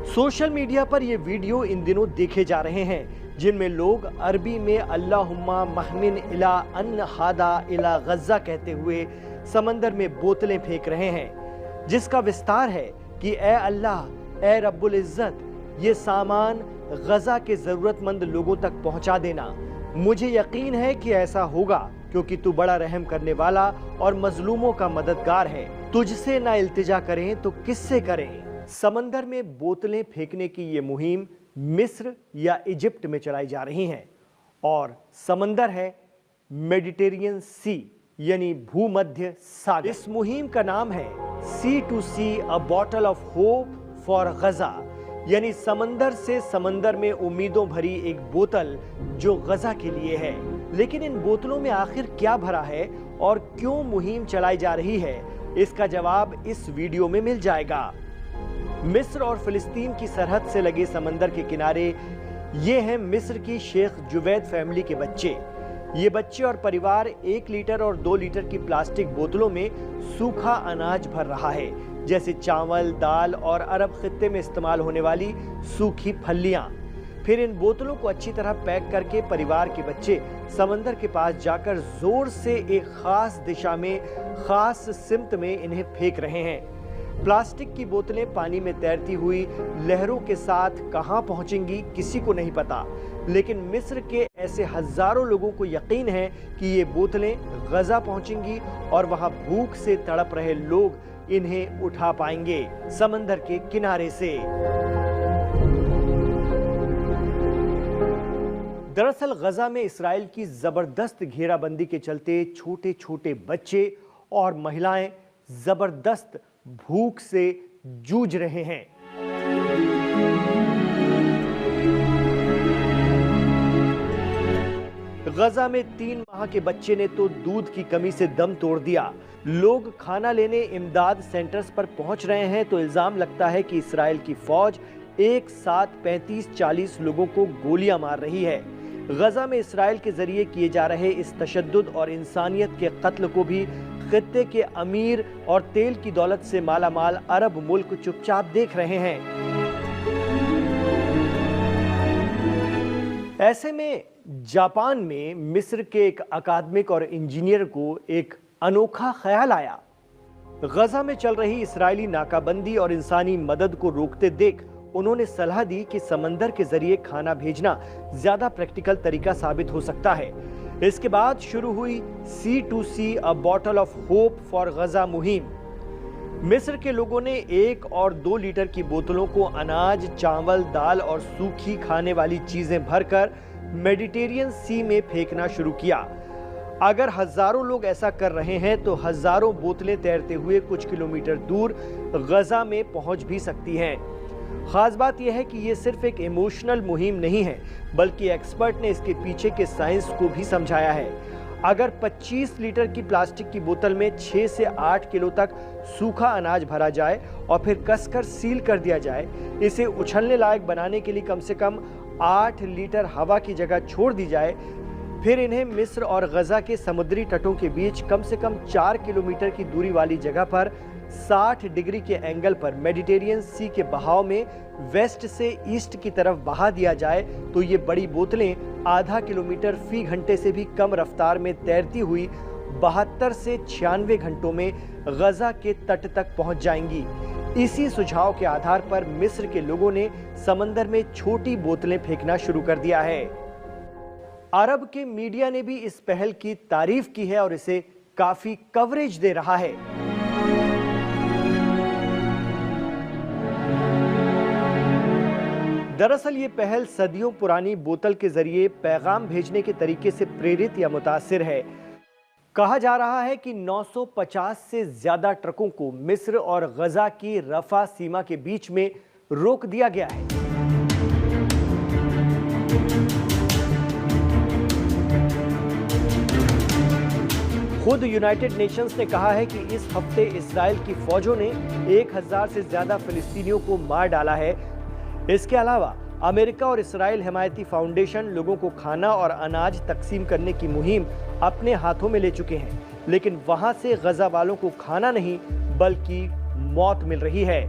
Social media पर ये video इन दिनों देखे जा रहे हैं जिनमें लोग अरबी में अल्लाहुम्मा महमिन इला अन्न हादा इला गज़ा कहते हुए समंदर में बोतलें फेंक रहे हैं, जिसका विस्तार है कि ए अल्लाह, ए रब्बुल इज़्ज़त, ये सामान गज़ा के ज़रूरतमंद लोगों तक पहुंचा देना। मुझे यकीन है कि ऐसा होगा क्योंकि तू बड़ा रहम करने वाला और मजलूमों का मददगार है। तुझसे ना इल्तिजा करें तो किससे करें। समंदर में बोतलें फेंकने की ये मुहिम मिस्र या इजिप्ट में चलाई जा रही है और समंदर है मेडिटेरियन सी यानी भूमध्य सागर। इस मुहिम का नाम है sea to sea a bottle of hope for Gaza, यानी समंदर से समंदर में उम्मीदों भरी एक बोतल जो गजा के लिए है। लेकिन इन बोतलों में आखिर क्या भरा है और क्यों मुहिम चलाई जा रही है, इसका जवाब इस वीडियो में मिल जाएगा। मिस्र और फिलिस्तीन की सरहद से लगे समंदर के किनारे ये हैं मिस्र की शेख जुवैद फैमिली के बच्चे। ये बच्चे और परिवार 1 लीटर और 2 लीटर की प्लास्टिक बोतलों में सूखा अनाज भर रहा है, जैसे चावल, दाल और अरब खित्ते में इस्तेमाल होने वाली सूखी फलियां। फिर इन बोतलों को अच्छी तरह पैक करके परिवार के बच्चे समंदर के पास जाकर जोर से एक खास दिशा में, खास सिमत में इन्हें फेंक रहे हैं। प्लास्टिक की बोतलें पानी में तैरती हुई लहरों के साथ कहां पहुंचेंगी किसी को नहीं पता, लेकिन मिस्र के ऐसे हजारों लोगों को यकीन है कि ये बोतलें गजा पहुंचेंगी और वहां भूख से तड़प रहे लोग इन्हें उठा पाएंगे समंदर के किनारे से। दरअसल गजा में इसराइल की जबरदस्त घेराबंदी के चलते छोटे छोटे बच्चे और महिलाएं जबरदस्त भूख से जूझ रहे हैं। गजा में 3 माह के बच्चे ने तो दूध की कमी से दम तोड़ दिया। लोग खाना लेने इमदाद सेंटर्स पर पहुंच रहे हैं तो इल्जाम लगता है कि इसराइल की फौज एक साथ 35-40 लोगों को गोलियां मार रही है। गजा में इसराइल के जरिए किए जा रहे इस तशद्दुद और इंसानियत के कत्ल को भी खित्ते के अमीर और तेल की दौलत से मालामाल अरब मुल्क चुपचाप देख रहे हैं। ऐसे में जापान में मिस्र के एक अकादमिक और इंजीनियर को एक अनोखा ख्याल आया। गजा में चल रही इसराइली नाकाबंदी और इंसानी मदद को रोकते देख उन्होंने सलाह दी कि समंदर के जरिए खाना भेजना ज्यादा प्रैक्टिकल तरीका साबित हो सकता है। इसके बाद शुरू हुई sea to sea a bottle of hope for Gaza मुहिम। मिस्र के लोगों ने 1 और 2 लीटर की बोतलों को अनाज, चावल, दाल और सूखी खाने वाली चीजें भरकर मेडिटेरियन सी में फेंकना शुरू किया। अगर हजारों लोग ऐसा कर रहे हैं तो हजारों बोतलें तैरते हुए कुछ किलोमीटर दूर गजा में पहुंच भी सकती हैं। खास बात यह है कि यह सिर्फ एक इमोशनल मुहिम नहीं है, बल्कि एक्सपर्ट ने इसके पीछे के साइंस को भी समझाया है। अगर 25 लीटर की प्लास्टिक की बोतल में 6 से 8 किलो तक सूखा अनाज भरा जाए और फिर कसकर सील कर दिया जाए, इसे उछलने लायक बनाने के लिए कम से कम 8 लीटर हवा की जगह छोड़ दी जाए, फिर इन्हें मिस्र और गजा के समुद्री तटों के बीच कम से कम 4 किलोमीटर की दूरी वाली जगह पर 60 डिग्री के एंगल पर मेडिटेरियन सी के बहाव में वेस्ट से ईस्ट की तरफ बहा दिया जाए, तो ये बड़ी बोतलें आधा किलोमीटर फी घंटे से भी कम रफ्तार में तैरती हुई 72 से 96 घंटों में गजा के तट तक पहुंच जाएंगी। इसी सुझाव के आधार पर मिस्र के लोगों ने समंदर में छोटी बोतलें फेंकना शुरू कर दिया है। अरब के मीडिया ने भी इस पहल की तारीफ की है और इसे काफी कवरेज दे रहा है। दरअसल ये पहल सदियों पुरानी बोतल के जरिए पैगाम भेजने के तरीके से प्रेरित या मुतासिर है। कहा जा रहा है कि 950 से ज्यादा ट्रकों को मिस्र और गजा की रफा सीमा के बीच में रोक दिया गया है। खुद यूनाइटेड नेशंस ने कहा है कि इस हफ्ते इस्राएल की फौजों ने 1000 से ज्यादा फिलिस्तीनियों को मार डाला है। इसके अलावा अमेरिका और इस्राएल हिमायती फाउंडेशन लोगों को खाना और अनाज तकसीम करने की मुहिम अपने हाथों में ले चुके हैं, लेकिन वहां से गजा वालों को खाना नहीं बल्कि मौत मिल रही है।